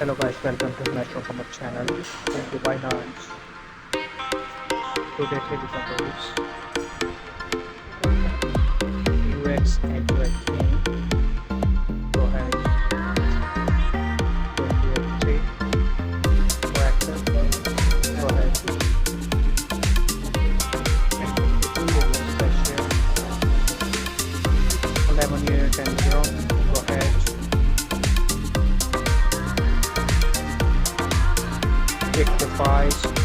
Hello guys, welcome to dailycombo channel. Thank you. Why not? Today dailycombo is UX and UI theme. Go ahead. 2083. Proactive. Go ahead. And 52 session. 11 unit and 0. Go ahead. Pick the files.